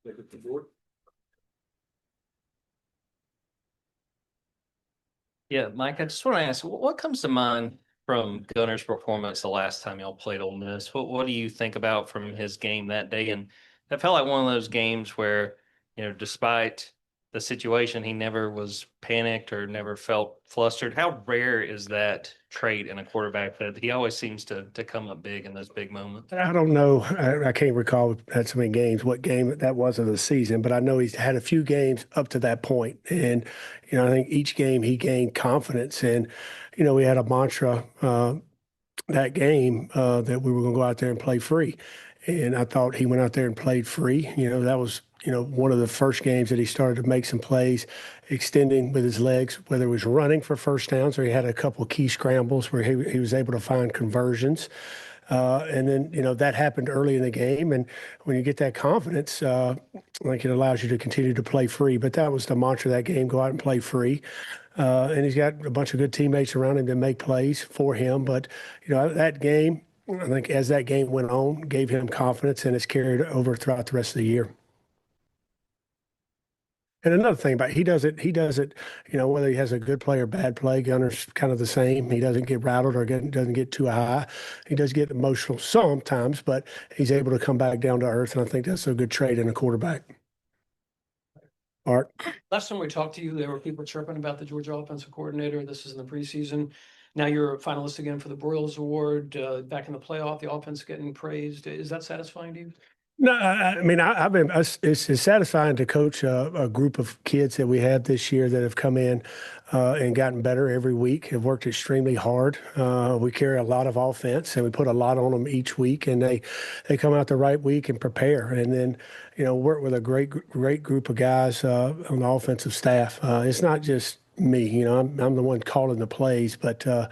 Take it to the board. Yeah, Mike, I just want to ask, what comes to mind from Gunnar's performance the last time y'all played Ole Miss? What do you think about from his game that day? And that felt like one of those games where, despite the situation, he never was panicked or never felt flustered. How rare is that trait in a quarterback that he always seems to come up big in those big moments? I don't know. I can't recall had so many games, what game that was of the season, but I know he's had a few games up to that point. And, I think each game he gained confidence. And, we had a mantra that game that we were going to go out there and play free. And I thought he went out there and played free. That was, one of the first games that he started to make some plays, extending with his legs, whether it was running for first downs or he had a couple of key scrambles where he was able to find conversions. And then, that happened early in the game. And when you get that confidence, it allows you to continue to play free. But that was the mantra of that game, go out and play free. And he's got a bunch of good teammates around him to make plays for him. But, that game, I think as that game went on, gave him confidence, and it's carried over throughout the rest of the year. And another thing about he does it, whether he has a good play or bad play, Gunnar's kind of the same. He doesn't get rattled or doesn't get too high. He does get emotional sometimes, but he's able to come back down to earth, and I think that's a good trait in a quarterback. Art? Last time we talked to you, there were people chirping about the Georgia offensive coordinator. This is in the preseason. Now you're a finalist again for the Broyles Award. Back in the playoff, the offense getting praised. Is that satisfying to you? No, I've been. It's satisfying to coach a group of kids that we have this year that have come in and gotten better every week. Have worked extremely hard. We carry a lot of offense, and we put a lot on them each week. And they come out the right week and prepare, and then work with a great group of guys on the offensive staff. It's not just me, I'm the one calling the plays, but I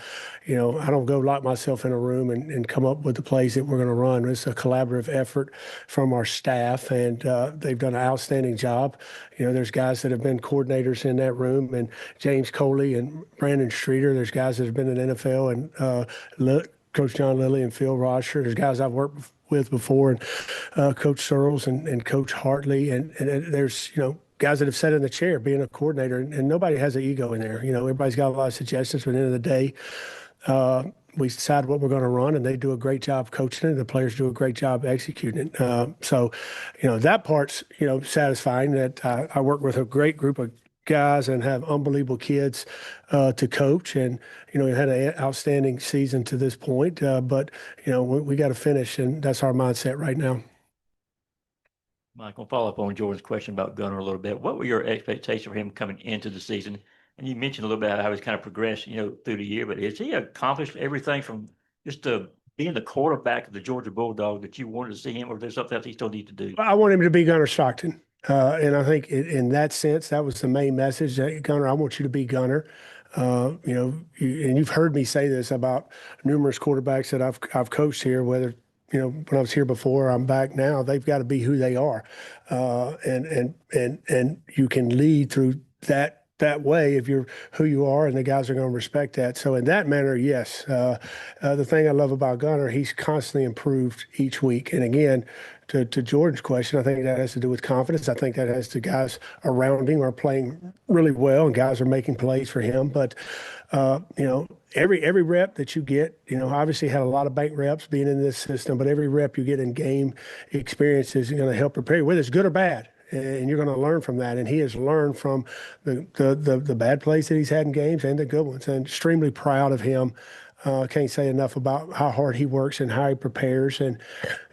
don't go lock myself in a room and come up with the plays that we're going to run. It's a collaborative effort from our staff, and they've done an outstanding job. There's guys that have been coordinators in that room, and James Coley and Brandon Streeter. There's guys that have been in the NFL, and Coach John Lilly and Phil Rosher. There's guys I've worked with before, and Coach Searles and Coach Hartley, and there's guys that have sat in the chair being a coordinator, and nobody has an ego in there. Everybody's got a lot of suggestions, but at the end of the day, we decide what we're going to run, and they do a great job coaching it, and the players do a great job executing it. So, that part's, satisfying that I work with a great group of guys and have unbelievable kids to coach, and, we had an outstanding season to this point, but, we got to finish, and that's our mindset right now. Mike, I'll follow up on Jordan's question about Gunnar a little bit. What were your expectations for him coming into the season? And you mentioned a little bit how he's kind of progressed, through the year, but has he accomplished everything from just being the quarterback of the Georgia Bulldog that you wanted to see him, or there's something else he still needs to do? I want him to be Gunnar Stockton. And I think in that sense, that was the main message. Gunnar, I want you to be Gunnar. And you've heard me say this about numerous quarterbacks that I've coached here, whether when I was here before, I'm back now. They've got to be who they are, and you can lead through that way if you're who you are, and the guys are going to respect that. So in that manner, yes. The thing I love about Gunnar, he's constantly improved each week. And again, to Jordan's question, I think that has to do with confidence. I think that has to guys around him are playing really well, and guys are making plays for him. But every rep that you get, obviously had a lot of bank reps being in this system, but every rep you get in game experience is going to help prepare you, whether it's good or bad. And you're going to learn from that. And he has learned from the bad plays that he's had in games and the good ones. And extremely proud of him. Can't say enough about how hard he works and how he prepares. And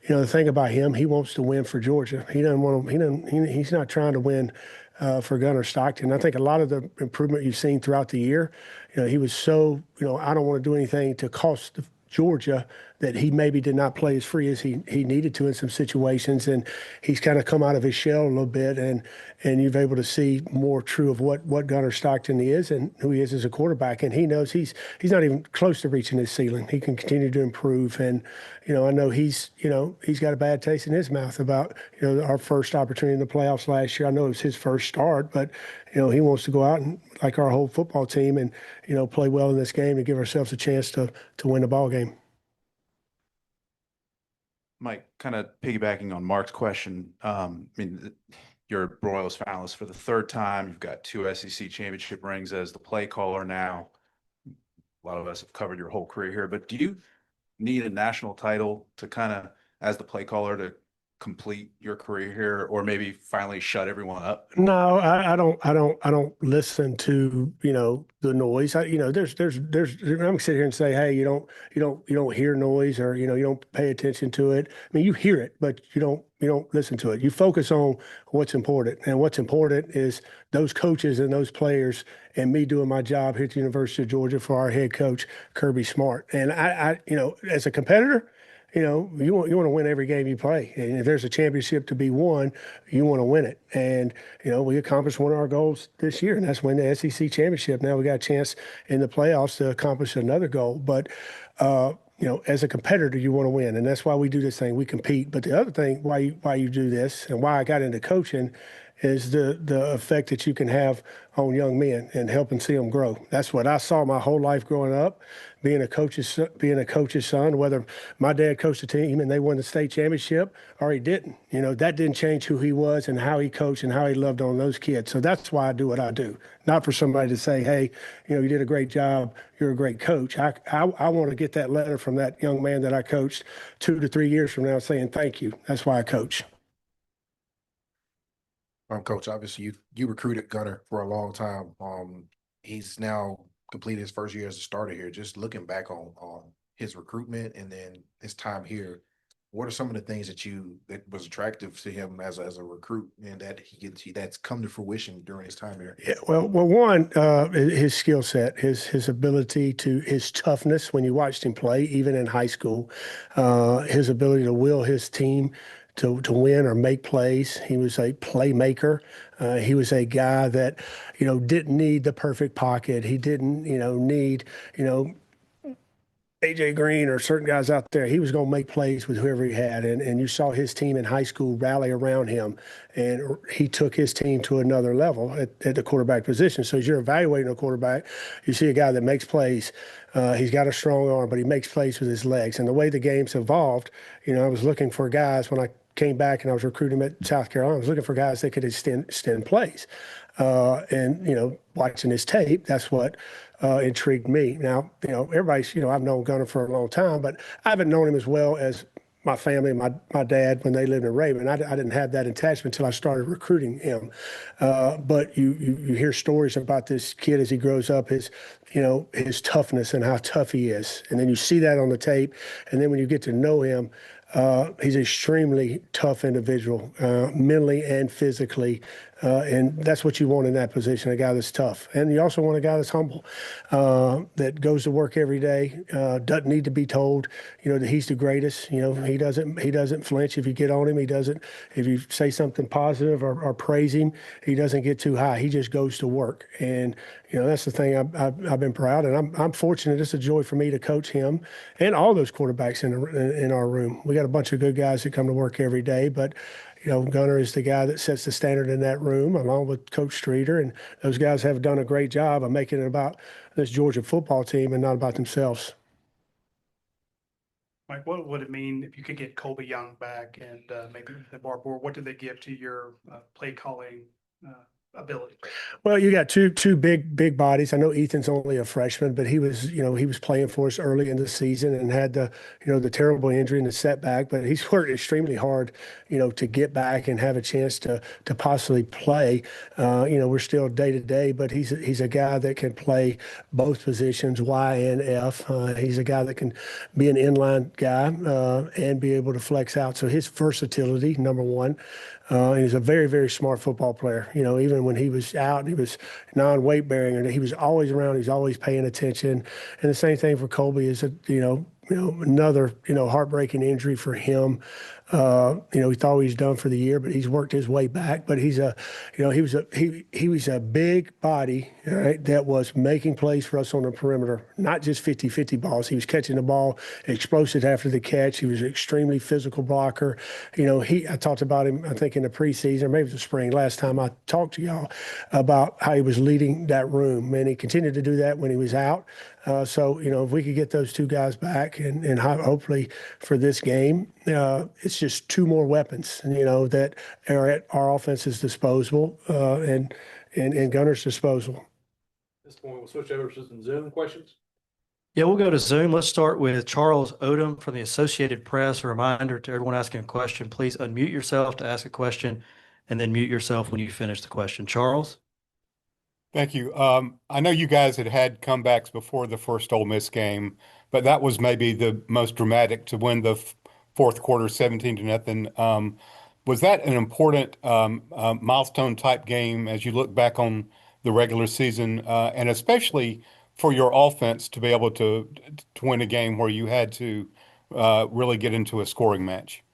the thing about him, he wants to win for Georgia. He doesn't want to. He's not trying to win for Gunnar Stockton. I think a lot of the improvement you've seen throughout the year, he was so I don't want to do anything to cost Georgia that he maybe did not play as free as he needed to in some situations, and he's kind of come out of his shell a little bit, and you've able to see more true of what Gunnar Stockton is and who he is as a quarterback, and he knows he's not even close to reaching his ceiling. He can continue to improve, and I know he's got a bad taste in his mouth about our first opportunity in the playoffs last year. I know it was his first start, but he wants to go out and, like our whole football team, and play well in this game and give ourselves a chance to win the ball game. Mike, kind of piggybacking on Mark's question. I mean, you're a Royals finalist for the third time. You've got 2 SEC championship rings as the play caller now. A lot of us have covered your whole career here, but do you need a national title to kind of, as the play caller, to complete your career here, or maybe finally shut everyone up? No, I don't listen to, the noise. I'm gonna sit here and say, hey, you don't hear noise, or, you don't pay attention to it. I mean, you hear it, but you don't listen to it. You focus on what's important. And what's important is those coaches and those players and me doing my job here at the University of Georgia for our head coach, Kirby Smart. And as a competitor, you want to win every game you play. And if there's a championship to be won, you want to win it. And, we accomplished one of our goals this year, and that's win the SEC championship. Now we got a chance in the playoffs to accomplish another goal. But, as a competitor, you want to win. And that's why we do this thing. We compete. But the other thing, why you do this and why I got into coaching is the effect that you can have on young men and helping see them grow. That's what I saw my whole life growing up, being a coach's son, whether my dad coached a team and they won the state championship or he didn't. That didn't change who he was and how he coached and how he loved on those kids. So that's why I do what I do, not for somebody to say, hey, you did a great job, you're a great coach. I want to get that letter from that young man that I coached 2 to 3 years from now saying thank you. That's why I coach. Coach, obviously you recruited Gunnar for a long time. He's now completed his first year as a starter here. Just looking back on his recruitment and then his time here, what are some of the things that was attractive to him as a recruit and that's come to fruition during his time here? Yeah, well, one, his skill set, his ability his toughness when you watched him play, even in high school, his ability to will his team to win or make plays. He was a playmaker. He was a guy that, didn't need the perfect pocket. He didn't, need, AJ Green or certain guys out there. He was going to make plays with whoever he had. And you saw his team in high school rally around him. And he took his team to another level at the quarterback position. So as you're evaluating a quarterback, you see a guy that makes plays. He's got a strong arm, but he makes plays with his legs. And the way the game's evolved, I was looking for guys when I came back and I was recruiting him at South Carolina. I was looking for guys that could extend plays. And, watching his tape, that's what intrigued me. Now, everybody's, I've known Gunnar for a long time, but I haven't known him as well as my family, my dad, when they lived in Raven. I didn't have that attachment until I started recruiting him. But you hear stories about this kid as he grows up, his toughness and how tough he is. And then you see that on the tape. And then when you get to know him, he's an extremely tough individual, mentally and physically. And that's what you want in that position, a guy that's tough. And you also want a guy that's humble, that goes to work every day, doesn't need to be told, that he's the greatest. He doesn't flinch if you get on him. He doesn't, if you say something positive or praise him, he doesn't get too high. He just goes to work. And, that's the thing I've been proud. And I'm fortunate. It's a joy for me to coach him and all those quarterbacks in our room. We got a bunch of good guys that come to work every day, but Gunnar is the guy that sets the standard in that room, along with Coach Streeter, and those guys have done a great job of making it about this Georgia football team and not about themselves. Mike, what would it mean if you could get Colby Young back and maybe the bar board? What do they give to your play calling ability? Well, you got two big bodies. I know Ethan's only a freshman, but he was playing for us early in the season and had the terrible injury and the setback. But he's worked extremely hard, to get back and have a chance to possibly play. We're still day to day, but he's a guy that can play both positions, Y and F. He's a guy that can be an inline guy and be able to flex out. So his versatility, number one. He's a very, very smart football player. Even when he was out, he was non-weight bearing, and he was always around. He's always paying attention. And the same thing for Colby is another heartbreaking injury for him. He thought he was done for the year, but he's worked his way back. But he was a big body, right, that was making plays for us on the perimeter, not just 50-50 balls. He was catching the ball, explosive after the catch. He was an extremely physical blocker. I talked about him, I think, in the preseason, maybe the spring, last time I talked to y'all about how he was leading that room. And he continued to do that when he was out. So, if we could get those two guys back and hopefully for this game, it's just two more weapons, that are at our offense's disposal and Gunner's disposal. At this point, we'll switch over to some Zoom questions. Yeah, we'll go to Zoom. Let's start with Charles Odom from the Associated Press. A reminder to everyone asking a question, please unmute yourself to ask a question and then mute yourself when you finish the question. Charles? Thank you. I know you guys had comebacks before the first Ole Miss game, but that was maybe the most dramatic to win the fourth quarter 17-0. Was that an important milestone type game as you look back on the regular season, and especially for your offense to be able to win a game where you had to really get into a scoring match?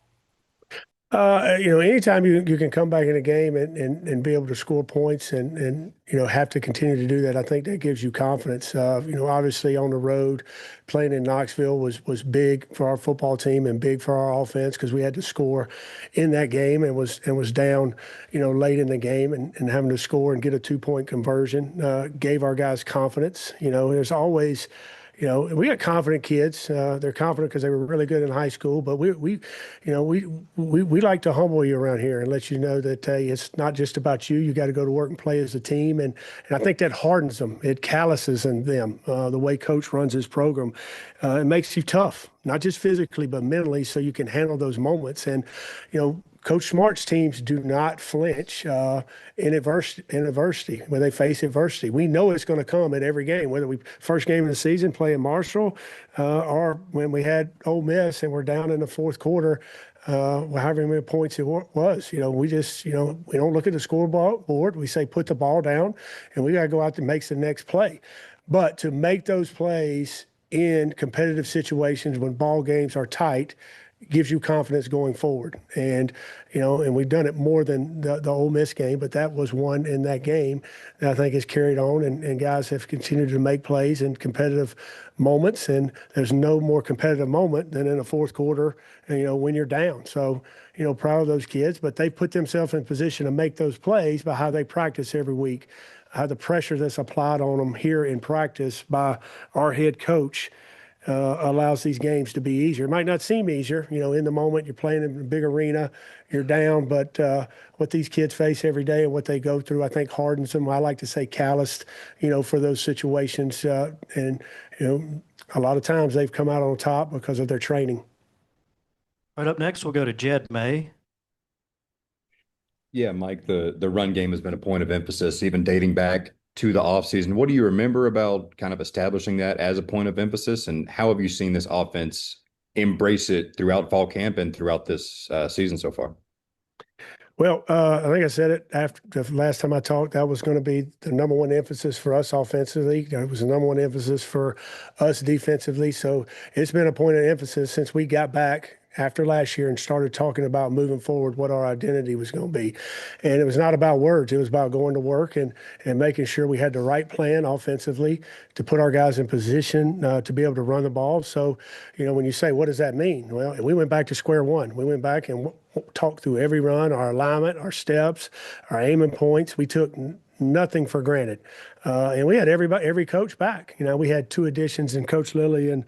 Anytime you can come back in a game and be able to score points and have to continue to do that, I think that gives you confidence. Obviously on the road, playing in Knoxville was big for our football team and big for our offense because we had to score in that game and was down, late in the game and having to score and get a 2-point conversion gave our guys confidence. There's always. We got confident kids. They're confident because they were really good in high school. But we like to humble you around here and let you know that it's not just about you. You got to go to work and play as a team. And I think that hardens them. It calluses in them. The way Coach runs his program, it makes you tough, not just physically but mentally, so you can handle those moments. And Coach Smart's teams do not flinch in adversity when they face adversity. We know it's going to come at every game, whether we first game of the season play in Marshall or when we had Ole Miss and we're down in the fourth quarter, however many points it was. We just, we don't look at the scoreboard. We say put the ball down, and we got to go out and make the next play. But to make those plays in competitive situations when ball games are tight gives you confidence going forward. And, and we've done it more than the Ole Miss game, but that was one in that game that I think has carried on and guys have continued to make plays in competitive moments. And there's no more competitive moment than in the fourth quarter, when you're down. So, proud of those kids, but they put themselves in position to make those plays by how they practice every week, how the pressure that's applied on them here in practice by our head coach allows these games to be easier. It might not seem easier, in the moment you're playing in a big arena, you're down, but what these kids face every day and what they go through, I think hardens them. I like to say calloused, for those situations. And, a lot of times they've come out on top because of their training. Right up next, we'll go to Jed May. Yeah, Mike, the run game has been a point of emphasis, even dating back to the offseason. What do you remember about kind of establishing that as a point of emphasis, and how have you seen this offense embrace it throughout fall camp and throughout this season so far? Well, I think I said it after the last time I talked, that was going to be the number one emphasis for us offensively. It was the number one emphasis for us defensively. So it's been a point of emphasis since we got back after last year and started talking about moving forward what our identity was going to be. And it was not about words. It was about going to work and making sure we had the right plan offensively to put our guys in position to be able to run the ball. So, when you say, what does that mean? Well, we went back to square one. We went back and talked through every run, our alignment, our steps, our aiming points. We took nothing for granted. And we had every coach back. We had two additions in Coach Lilly and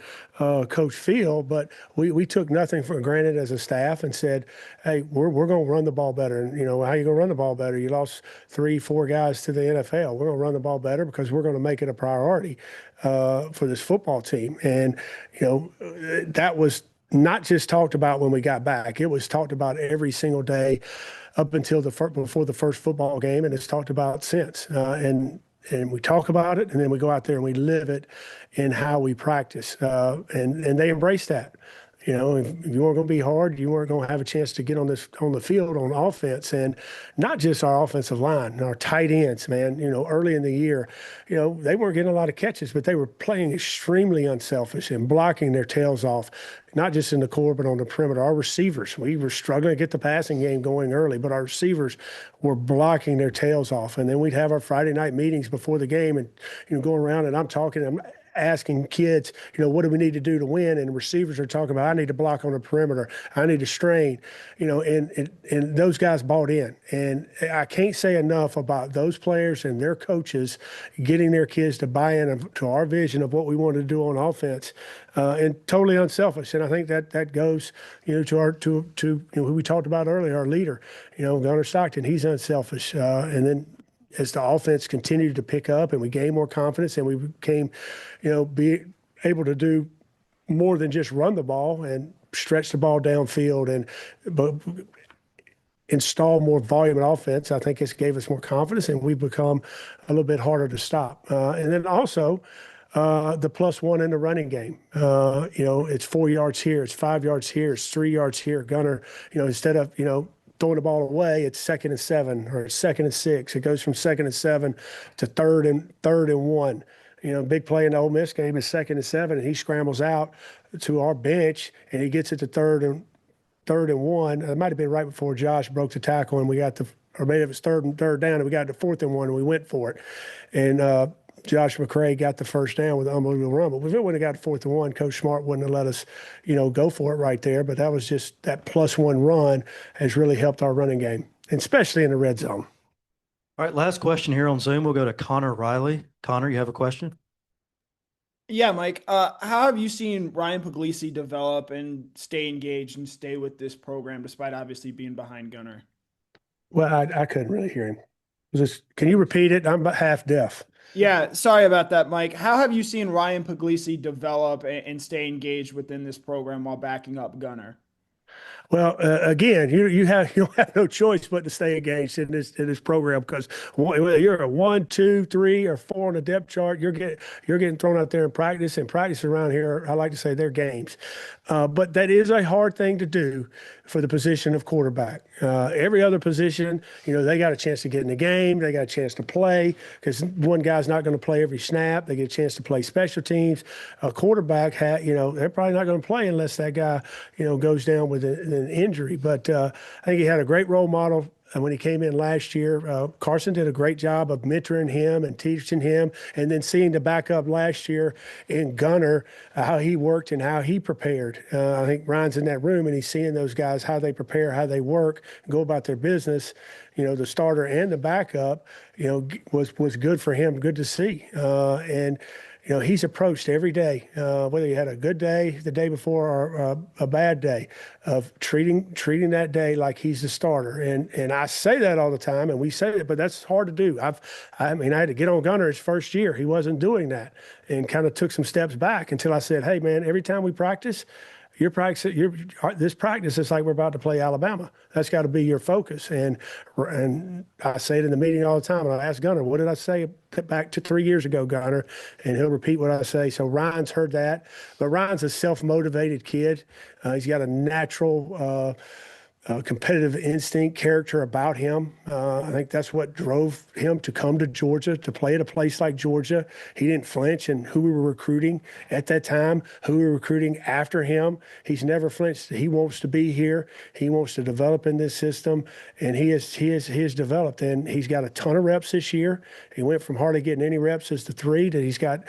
Coach Field, but we took nothing for granted as a staff and said, hey, we're going to run the ball better. And, how you going to run the ball better? You lost 3-4 guys to the NFL. We're going to run the ball better because we're going to make it a priority for this football team. And, that was not just talked about when we got back. It was talked about every single day up until before the first football game, and it's talked about since. And we talk about it, and then we go out there and we live it in how we practice. And they embrace that. If you weren't going to be hard, you weren't going to have a chance to get on the field on offense. And not just our offensive line, our tight ends, man. Early in the year, they weren't getting a lot of catches, but they were playing extremely unselfish and blocking their tails off, not just in the core, but on the perimeter. Our receivers, we were struggling to get the passing game going early, but our receivers were blocking their tails off. And then we'd have our Friday night meetings before the game and, go around and I'm talking, asking kids, what do we need to do to win? And receivers are talking about, I need to block on the perimeter. I need to strain, and those guys bought in. And I can't say enough about those players and their coaches getting their kids to buy in to our vision of what we want to do on offense, and totally unselfish. And I think that goes, to who we talked about earlier, our leader, Gunnar Stockton. He's unselfish. And then as the offense continued to pick up and we gained more confidence and we became, be able to do more than just run the ball and stretch the ball downfield but install more volume in offense, I think it's gave us more confidence and we've become a little bit harder to stop. And then also the +1 in the running game. It's 4 yards here, it's 5 yards here, it's 3 yards here. Gunnar, instead of, throwing the ball away, it's 2nd and 7 or 2nd and 6. It goes from 2nd and 7 to 3rd and 1. Big play in the Ole Miss game is 2nd and 7, and he scrambles out to our bench and he gets it to 3rd and 1. It might have been right before Josh broke the tackle and we got or maybe it was third down and we got to 4th and 1 and we went for it. And Josh McCray got the first down with an unbelievable run. But if it wouldn't have got 4th and 1, Coach Smart wouldn't have let us, go for it right there. But that was just that +1 run has really helped our running game, and especially in the red zone. All right, last question here on Zoom. We'll go to Connor Riley. Connor, you have a question? Yeah, Mike. How have you seen Ryan Puglisi develop and stay engaged and stay with this program despite obviously being behind Gunnar? Well, I couldn't really hear him. Can you repeat it? I'm half deaf. Yeah, sorry about that, Mike. How have you seen Ryan Puglisi develop and stay engaged within this program while backing up Gunnar? Well, again, you don't have no choice but to stay engaged in this program because whether you're a 1, 2, 3, or 4 on the depth chart, you're getting thrown out there in practice. And practice around here, I like to say, they're games. But that is a hard thing to do for the position of quarterback. Every other position, they got a chance to get in the game. They got a chance to play because one guy's not going to play every snap. They get a chance to play special teams. A quarterback, they're probably not going to play unless that guy, goes down with an injury. But I think he had a great role model. And when he came in last year, Carson did a great job of mentoring him and teaching him, and then seeing the backup last year in Gunnar, how he worked and how he prepared. I think Ryan's in that room and he's seeing those guys, how they prepare, how they work, go about their business. The starter and the backup, was good for him, good to see. And he's approached every day, whether he had a good day the day before or a bad day, of treating that day like he's the starter. And I say that all the time, and we say it, but that's hard to do. I had to get on Gunnar his first year. He wasn't doing that, and kind of took some steps back until I said, hey, man, every time we practice, this practice is like we're about to play Alabama. That's got to be your focus. And I say it in the meeting all the time. And I ask Gunnar, what did I say back to 3 years ago, Gunnar? And he'll repeat what I say. So Ryan's heard that. But Ryan's a self-motivated kid. He's got a natural competitive instinct, character about him. I think that's what drove him to come to Georgia, to play at a place like Georgia. He didn't flinch in who we were recruiting at that time, who we were recruiting after him. He's never flinched. He wants to be here. He wants to develop in this system, and he has developed. And he's got a ton of reps this year. He went from hardly getting any reps as the 3 to he's got,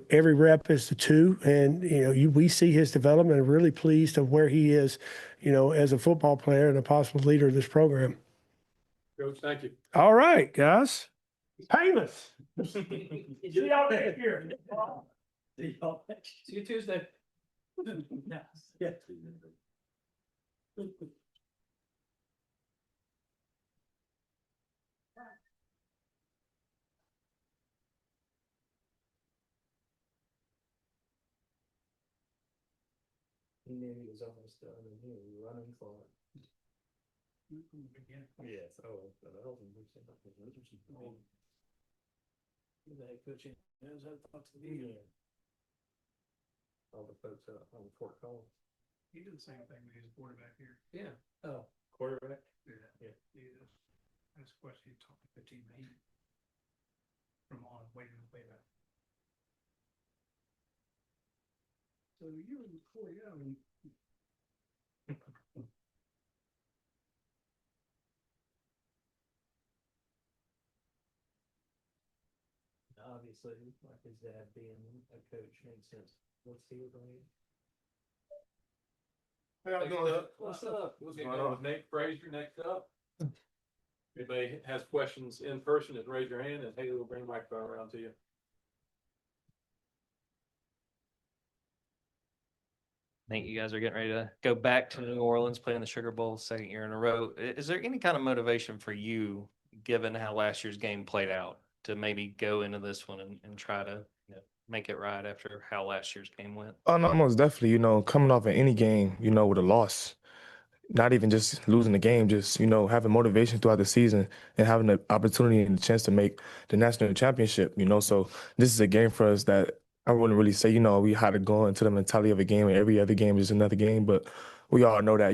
every rep as the 2. And, we see his development and really pleased of where he is, as a football player and a possible leader of this program. Coach, thank you. All right, guys. Painless. See y'all next year. See you Tuesday. Yeah. He knew he was almost done and he was running for it. Yes, oh, but I don't think we said that was interesting. The head coach knows how to talk to me. All the folks out on Fort Collins. He did the same thing when he was a quarterback here. Yeah. Oh, quarterback? Yeah. Yeah. That's a question you talked to 15 maybe. From on way back. So you were before, yeah, I mean. No, obviously, like his dad being a coach makes sense. What's he doing? What's up? What's going on? Nate Frazier next up. Anybody has questions in person, just raise your hand and Haley will bring the microphone around to you. I think you guys are getting ready to go back to New Orleans, playing the Sugar Bowl second year in a row. Is there any kind of motivation for you, given how last year's game played out, to maybe go into this one and try to make it right after how last year's game went? Oh, no, most definitely. Coming off of any game, with a loss, not even just losing the game, just, having motivation throughout the season and having the opportunity and the chance to make the national championship. So this is a game for us that I wouldn't really say, we had to go into the mentality of a game and every other game is another game. But we all know that,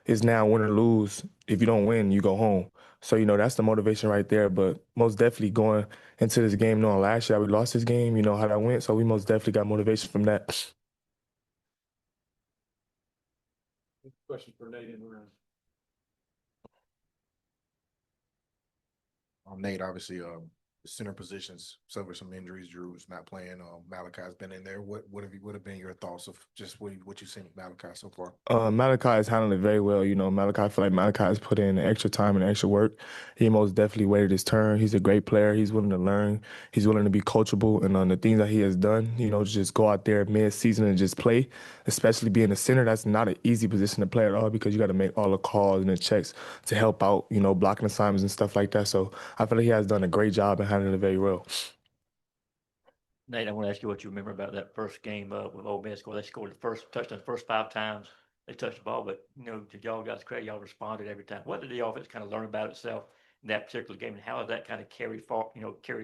it's now win or lose. If you don't win, you go home. So, that's the motivation right there. But most definitely going into this game, knowing last year we lost this game, how that went. So we most definitely got motivation from that. Question for Nate in the room. Nate, obviously, center positions suffered some injuries. Drew is not playing. Malachi's been in there. What have been your thoughts of just what you've seen with Malachi so far? Malachi has handled it very well. Malachi, I feel like Malachi has put in extra time and extra work. He most definitely waited his turn. He's a great player. He's willing to learn. He's willing to be coachable. And on the things that he has done, just go out there mid-season and just play, especially being a center. That's not an easy position to play at all because you got to make all the calls and the checks to help out, blocking assignments and stuff like that. So I feel like he has done a great job and handling it very well. Nate, I want to ask you what you remember about that first game with Ole Miss. They scored the first touchdown the first 5 times they touched the ball, but to y'all guys' credit, y'all responded every time. What did the offense kind of learn about itself in that particular game, and how has that kind of carried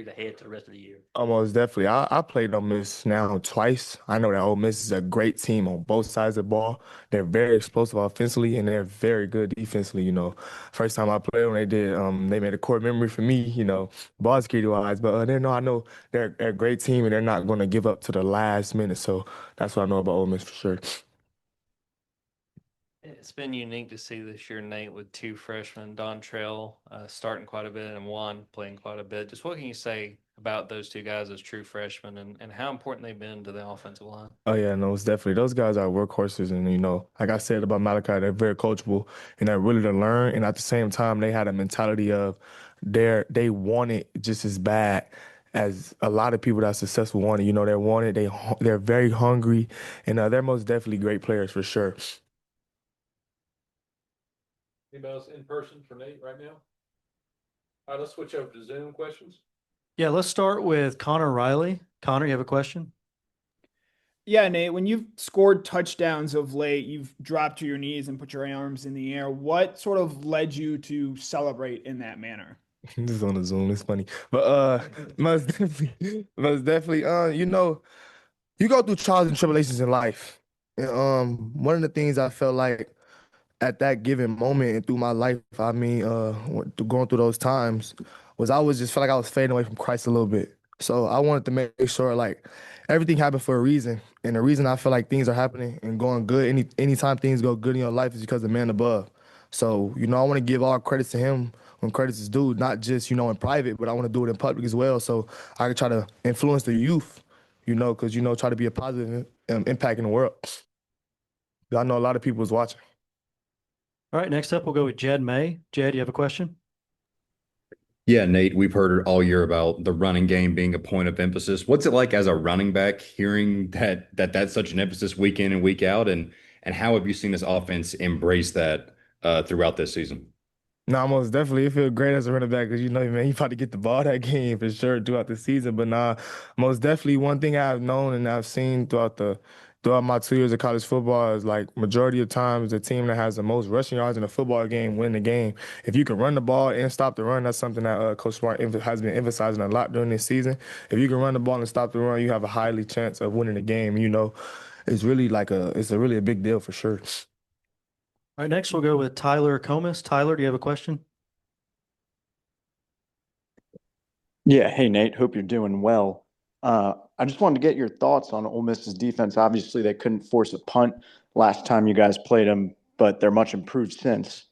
ahead to the rest of the year? Almost definitely. I played Ole Miss now twice. I know that Ole Miss is a great team on both sides of the ball. They're very explosive offensively and they're very good defensively. First time I played when they made a core memory for me. Ball security wise, but I know they're a great team and they're not going to give up to the last minute. So that's what I know about Ole Miss for sure. It's been unique to see this year, Nate, with 2 freshmen, Dontrell starting quite a bit and Juan playing quite a bit. Just what can you say about those 2 guys as true freshmen and how important they've been to the offensive line? Oh yeah, no, it's definitely those guys are workhorses, and like I said about Malachi, they're very coachable and they're really to learn. And at the same time, they had a mentality of they want it just as bad as a lot of people that are successful want it. They want it. They're very hungry, and they're most definitely great players for sure. Anybody else in person for Nate right now? All right, let's switch over to Zoom questions. Yeah, let's start with Connor Riley. Connor, you have a question? Yeah, Nate, when you've scored touchdowns of late, you've dropped to your knees and put your arms in the air. What sort of led you to celebrate in that manner? This is on the Zoom. It's funny, but most definitely, you go through trials and tribulations in life, and one of the things I felt like at that given moment and through my life, going through those times, was I was just felt like I was fading away from Christ a little bit. So I wanted to make sure like everything happened for a reason, and the reason I feel like things are happening and going good, anytime things go good in your life is because of the man above. So I want to give all credits to him when credits is due, not just in private, but I want to do it in public as well. So I can try to influence the youth, because try to be a positive impact in the world. I know a lot of people is watching. All right, next up, we'll go with Jed May. Jed, you have a question? Yeah, Nate, we've heard all year about the running game being a point of emphasis. What's it like as a running back hearing that's such an emphasis week in and week out? And how have you seen this offense embrace that throughout this season? No, most definitely. It feels great as a running back because man, you about to get the ball that game for sure throughout the season. But most definitely one thing I've known and I've seen throughout my 2 years of college football is like majority of times the team that has the most rushing yards in a football game win the game. If you can run the ball and stop the run, that's something that Coach Smart has been emphasizing a lot during this season. If you can run the ball and stop the run, you have a highly chance of winning the game. It's really it's really a big deal for sure. All right, next we'll go with Tyler Comas. Tyler, do you have a question? Yeah. Hey, Nate. Hope you're doing well. I just wanted to get your thoughts on Ole Miss's defense. Obviously, they couldn't force a punt last time you guys played them, but they're much improved since.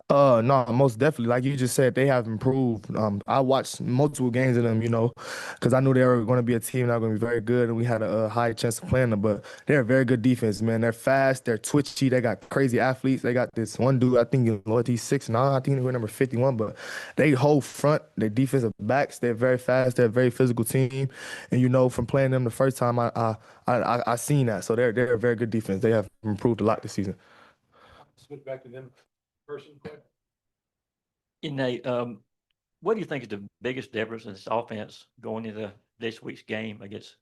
No, most definitely. Like you just said, they have improved. I watched multiple games of them, because I knew they were going to be a team that were going to be very good, and we had a high chance of playing them. But they're a very good defense, man. They're fast, they're twitchy, they got crazy athletes. They got this one dude, I think he's 6'9", I think we're number 51, but they hold front, their defensive backs, they're very fast, they're a very physical team. And from playing them the first time, I seen that. So they're a very good defense. They have improved a lot this season. Switch back to them person. Nate, what do you think is the biggest difference in this offense going into this week's game against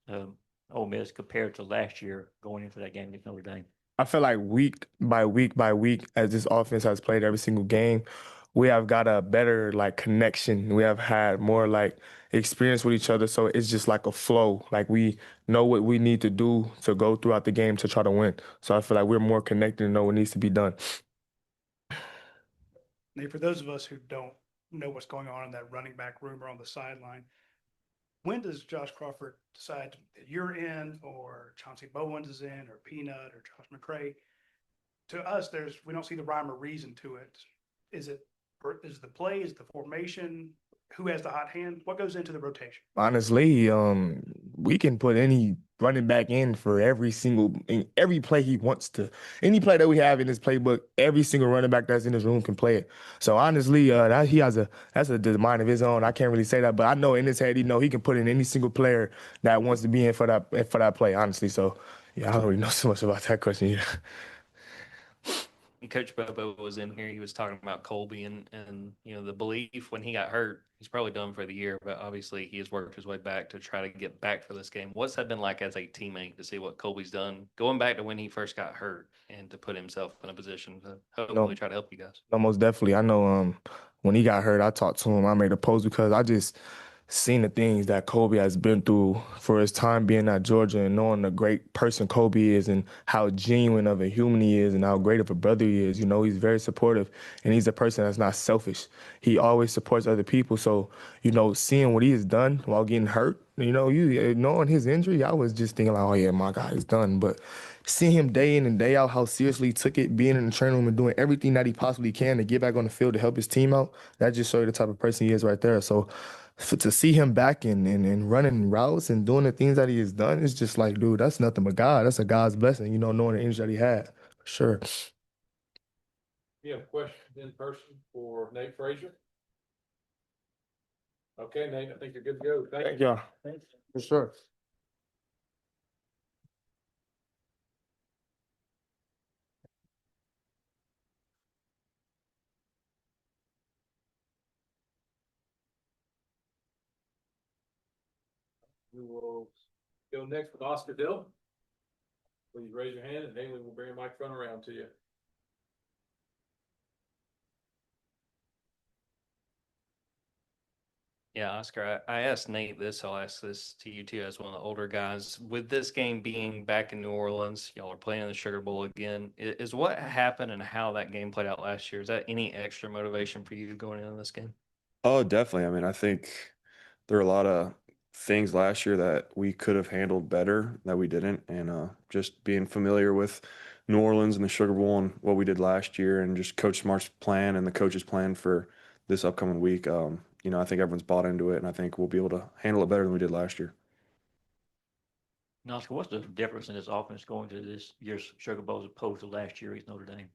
Ole Miss compared to last year going into that game against Notre Dame? I feel like week by week by week, as this offense has played every single game, we have got a better like connection. We have had more like experience with each other. So it's just like a flow. Like we know what we need to do to go throughout the game to try to win. So I feel like we're more connected and know what needs to be done. Nate, for those of us who don't know what's going on in that running back room or on the sideline, when does Josh Crawford decide that you're in, or Chauncey Bowens is in, or Peanut, or Josh McCray? To us, we don't see the rhyme or reason to it. Is it the play? Is the formation? Who has the hot hand? What goes into the rotation? Honestly, we can put any running back in for in every play he wants to. Any play that we have in his playbook, every single running back that's in this room can play it. So honestly, that's a mind of his own. I can't really say that, but I know in his head, he can put in any single player that wants to be in for that play. Honestly, so yeah, I don't really know so much about that question either. And Coach Bobo was in here. He was talking about Colby and the belief when he got hurt, he's probably done for the year, but obviously he has worked his way back to try to get back for this game. What's that been like as a teammate to see what Colby's done going back to when he first got hurt and to put himself in a position to hopefully try to help you guys? No, most definitely. I know when he got hurt, I talked to him. I made a post because I just seen the things that Kobe has been through for his time being at Georgia and knowing the great person Kobe is and how genuine of a human he is and how great of a brother he is. He's very supportive and he's a person that's not selfish. He always supports other people. So, seeing what he has done while getting hurt, knowing his injury, I was just thinking like, oh yeah, my God, it's done. But seeing him day in and day out, how seriously he took it, being in the training room and doing everything that he possibly can to get back on the field to help his team out, that just shows you the type of person he is right there. So to see him back and running routes and doing the things that he has done, it's just like, dude, that's nothing but God. That's a God's blessing, knowing the injury that he had. For sure. You have a question in person for Nate Frazier? Okay, Nate, I think you're good to go. Thank you. Yeah, for sure. We will go next with Oscar Delp. Please raise your hand and Haley will bring a microphone around to you. Yeah, Oscar, I asked Nate this. I'll ask this to you too, as one of the older guys. With this game being back in New Orleans, y'all are playing in the Sugar Bowl again. Is what happened and how that game played out last year, is that any extra motivation for you going into this game? Oh, definitely. I mean, I think there are a lot of things last year that we could have handled better that we didn't. And just being familiar with New Orleans and the Sugar Bowl and what we did last year and just Coach Smart's plan and the coach's plan for this upcoming week, I think everyone's bought into it and I think we'll be able to handle it better than we did last year. Oscar, what's the difference in this offense going to this year's Sugar Bowl as opposed to last year against Notre Dame?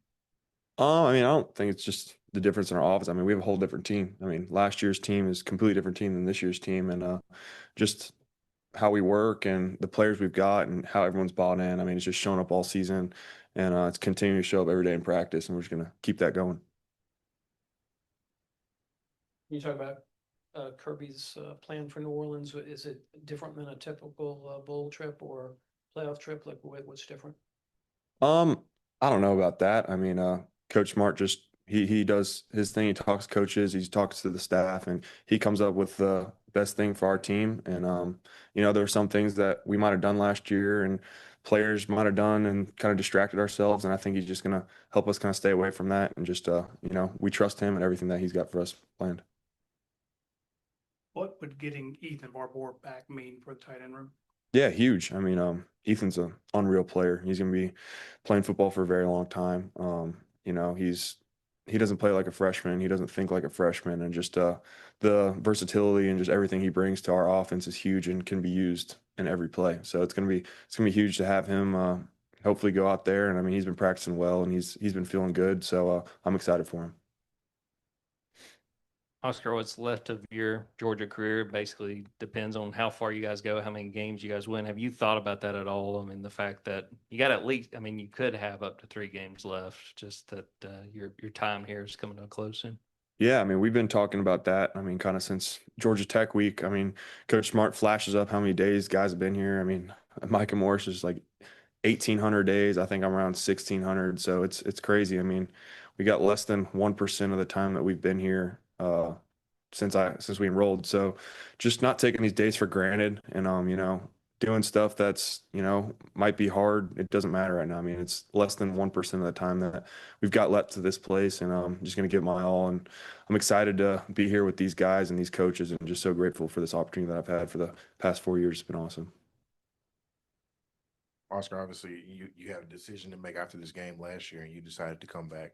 I mean, I don't think it's just the difference in our offense. I mean, we have a whole different team. I mean, last year's team is a completely different team than this year's team, and just how we work and the players we've got and how everyone's bought in. I mean, it's just showing up all season, and it's continuing to show up every day in practice, and we're just gonna keep that going. You talk about Kirby's plan for New Orleans. Is it different than a typical bowl trip or playoff trip? Like what's different? I don't know about that. I mean, Coach Smart just he does his thing. He talks to coaches, he talks to the staff, and he comes up with the best thing for our team. And there are some things that we might have done last year and players might have done and kind of distracted ourselves. And I think he's just gonna help us kind of stay away from that and just we trust him and everything that he's got for us planned. What would getting Ethan Barbour back mean for the tight end room? Yeah, huge. I mean, Ethan's an unreal player. He's going to be playing football for a very long time. He's he doesn't play like a freshman. He doesn't think like a freshman, and just the versatility and just everything he brings to our offense is huge and can be used in every play. So it's gonna be huge to have him hopefully go out there. And I mean, he's been practicing well, and he's been feeling good. So I'm excited for him. Oscar, what's left of your Georgia career basically depends on how far you guys go, how many games you guys win. Have you thought about that at all? I mean, the fact that you got at least, I mean, you could have up to 3 games left, just that your time here is coming to a close soon. Yeah, I mean, we've been talking about that. I mean, kind of since Georgia Tech week. I mean, Coach Smart flashes up how many days guys have been here. I mean, Micah Morris is like 1,800 days. I think I'm around 1,600. So it's crazy. I mean, we got less than 1% of the time that we've been here since we enrolled. So just not taking these days for granted, and doing stuff that's, might be hard. It doesn't matter right now. I mean, it's less than 1% of the time that we've got left to this place, and I'm just going to give my all. And I'm excited to be here with these guys and these coaches, and just so grateful for this opportunity that I've had for the past 4 years. It's been awesome. Oscar, obviously, you had a decision to make after this game last year, and you decided to come back,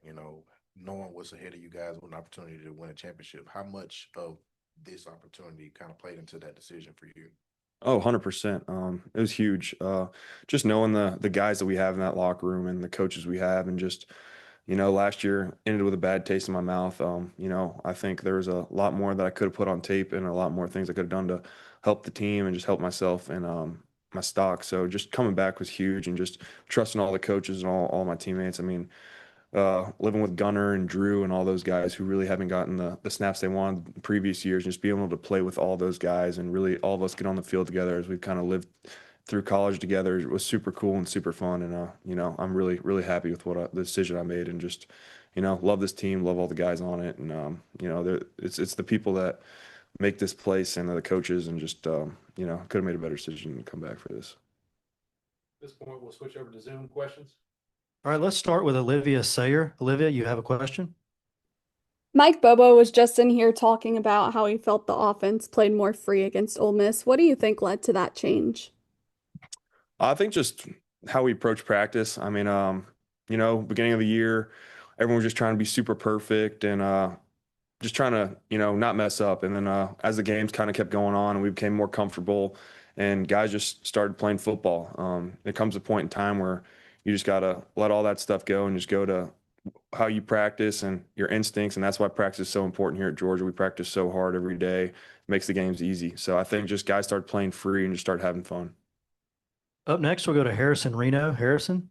knowing what's ahead of you guys with an opportunity to win a championship. How much of this opportunity kind of played into that decision for you? Oh, 100%. It was huge. Just knowing the guys that we have in that locker room and the coaches we have, and just, last year ended with a bad taste in my mouth. I think there was a lot more that I could have put on tape, and a lot more things I could have done to help the team and just help myself and my stock. So just coming back was huge, and just trusting all the coaches and all my teammates. I mean, living with Gunnar and Drew and all those guys who really haven't gotten the snaps they wanted in previous years, just being able to play with all those guys and really all of us get on the field together as we've kind of lived through college together. It was super cool and super fun. And, I'm really, really happy with the decision I made, and just, love this team, love all the guys on it. And, it's the people that make this place and the coaches, and just, could have made a better decision to come back for this. At this point, we'll switch over to Zoom questions. All right, let's start with Olivia Sayer. Olivia, you have a question? Mike Bobo was just in here talking about how he felt the offense played more free against Ole Miss. What do you think led to that change? I think just how we approach practice. I mean, beginning of the year, everyone was just trying to be super perfect, and just trying to, not mess up. And then as the games kind of kept going on and we became more comfortable, and guys just started playing football, there comes a point in time where you just got to let all that stuff go and just go to how you practice and your instincts. And that's why practice is so important here at Georgia. We practice so hard every day. It makes the games easy. So I think just guys started playing free and just started having fun. Up next, we'll go to Harrison Reno. Harrison?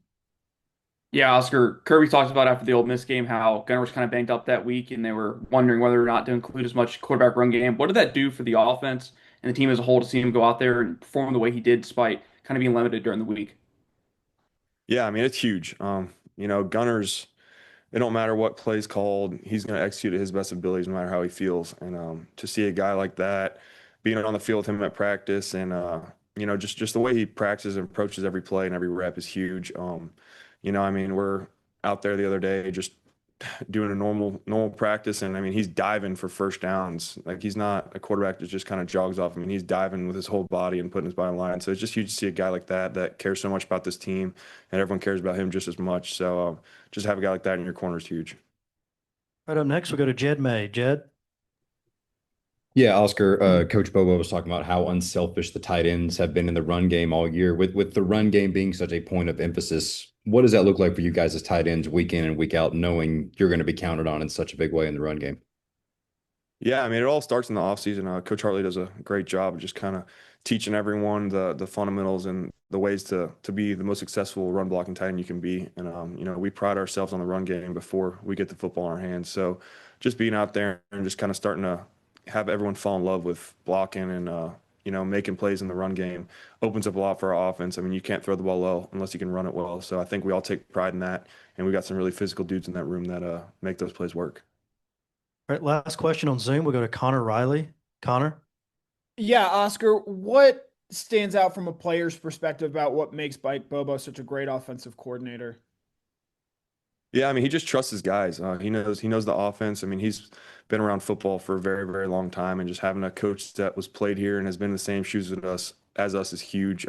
Yeah, Oscar, Kirby talked about after the Ole Miss game how Gunnar was kind of banged up that week, and they were wondering whether or not to include as much quarterback run game. What did that do for the offense and the team as a whole to see him go out there and perform the way he did despite kind of being limited during the week? Yeah, I mean, it's huge. Gunnar's, it don't matter what plays called, he's going to execute at his best abilities no matter how he feels. And to see a guy like that being on the field with him at practice, and just the way he practices and approaches every play and every rep is huge. I mean, we're out there the other day just doing a normal practice, and I mean, he's diving for first downs. Like, he's not a quarterback that just kind of jogs off. I mean, he's diving with his whole body and putting his body on the line. So it's just huge to see a guy like that cares so much about this team, and everyone cares about him just as much. So just have a guy like that in your corner is huge. Right, up next, we'll go to Jed May. Jed? Yeah, Oscar, Coach Bobo was talking about how unselfish the tight ends have been in the run game all year. With the run game being such a point of emphasis, what does that look like for you guys as tight ends week in and week out, knowing you're going to be counted on in such a big way in the run game? Yeah, I mean, it all starts in the offseason. Coach Hartley does a great job of just kind of teaching everyone the fundamentals and the ways to be the most successful run blocking tight end you can be. And, we pride ourselves on the run game before we get the football in our hands. So just being out there and just kind of starting to have everyone fall in love with blocking and, making plays in the run game opens up a lot for our offense. I mean, you can't throw the ball well unless you can run it well. So I think we all take pride in that. And we got some really physical dudes in that room that make those plays work. All right, last question on Zoom. We'll go to Connor Riley. Connor? Yeah, Oscar, what stands out from a player's perspective about what makes Mike Bobo such a great offensive coordinator? Yeah, I mean, he just trusts his guys. He knows the offense. I mean, he's been around football for a very, very long time, and just having a coach that was played here and has been in the same shoes as us is huge.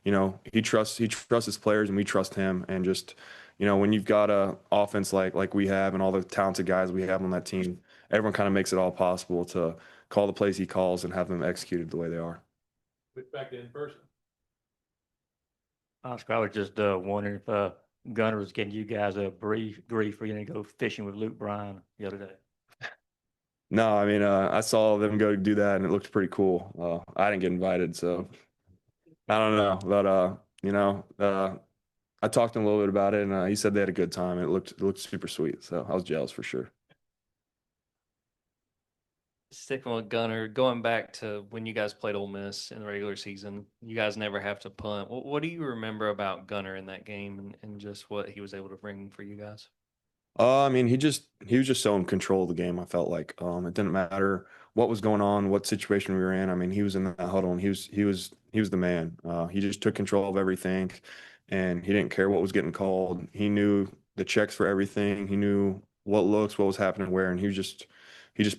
He trusts his players, and we trust him. And just, when you've got a offense like we have and all the talented guys we have on that team, everyone kind of makes it all possible to call the plays he calls and have them executed the way they are. Back to in person. Oscar, I was just wondering if Gunnar was getting you guys a grief for you to go fishing with Luke Bryan the other day. No, I mean, I saw them go do that and it looked pretty cool. I didn't get invited, so I don't know. But, I talked to him a little bit about it and he said they had a good time. It looked super sweet. So I was jealous for sure. Sticking with Gunnar, going back to when you guys played Ole Miss in the regular season, you guys never have to punt. What do you remember about Gunnar in that game and just what he was able to bring for you guys? I mean, he was just so in control of the game. I felt like it didn't matter what was going on, what situation we were in. I mean, he was in that huddle and he was the man. He just took control of everything, and he didn't care what was getting called. He knew the checks for everything. He knew what was happening where, and he just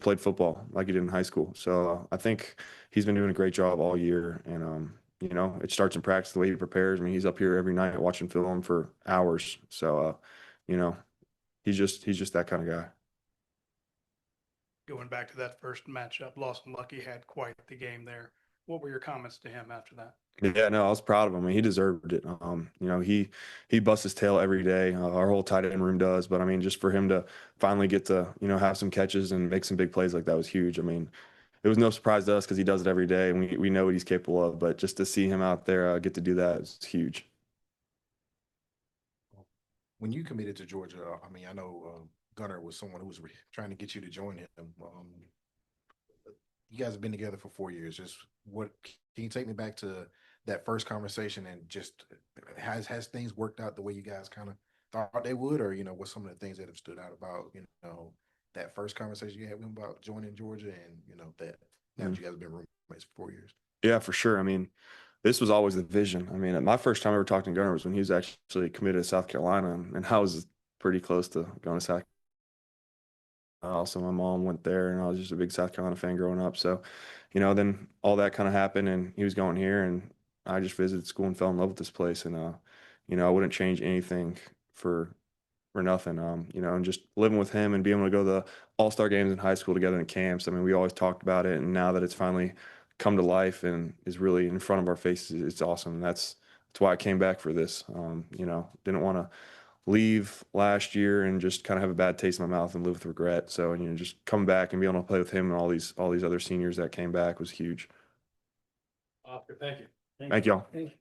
played football like he did in high school. So I think he's been doing a great job all year, and it starts in practice the way he prepares. I mean, he's up here every night watching film for hours. So he's just that kind of guy. Going back to that first matchup, Lawson Lucky had quite the game there. What were your comments to him after that? Yeah, no, I was proud of him. I mean, he deserved it. He busts his tail every day. Our whole tight end room does. But I mean, just for him to finally get to have some catches and make some big plays like that was huge. I mean, it was no surprise to us because he does it every day, and we know what he's capable of. But just to see him out there get to do that is huge. When you committed to Georgia, I mean, I know Gunnar was someone who was trying to get you to join him. You guys have been together for 4 years. Just can you take me back to that first conversation and just has things worked out the way you guys kind of thought they would, or what's some of the things that have stood out about that first conversation you had with him about joining Georgia and that now that you guys have been roommates for 4 years? Yeah, for sure. I mean, this was always the vision. I mean, my first time ever talking to Gunnar was when he was actually committed to South Carolina, and I was pretty close to going to South Carolina. Also, my mom went there, and I was just a big South Carolina fan growing up. So, then all that kind of happened, and he was going here, and I just visited school and fell in love with this place. And, I wouldn't change anything for nothing. And just living with him and being able to go to the all-star games in high school together in camps. I mean, we always talked about it, and now that it's finally come to life and is really in front of our faces, it's awesome. And that's why I came back for this. Didn't want to leave last year and just kind of have a bad taste in my mouth and live with regret. So, just coming back and being able to play with him and all these other seniors that came back was huge. Oscar, thank you. Thank y'all. Thank you.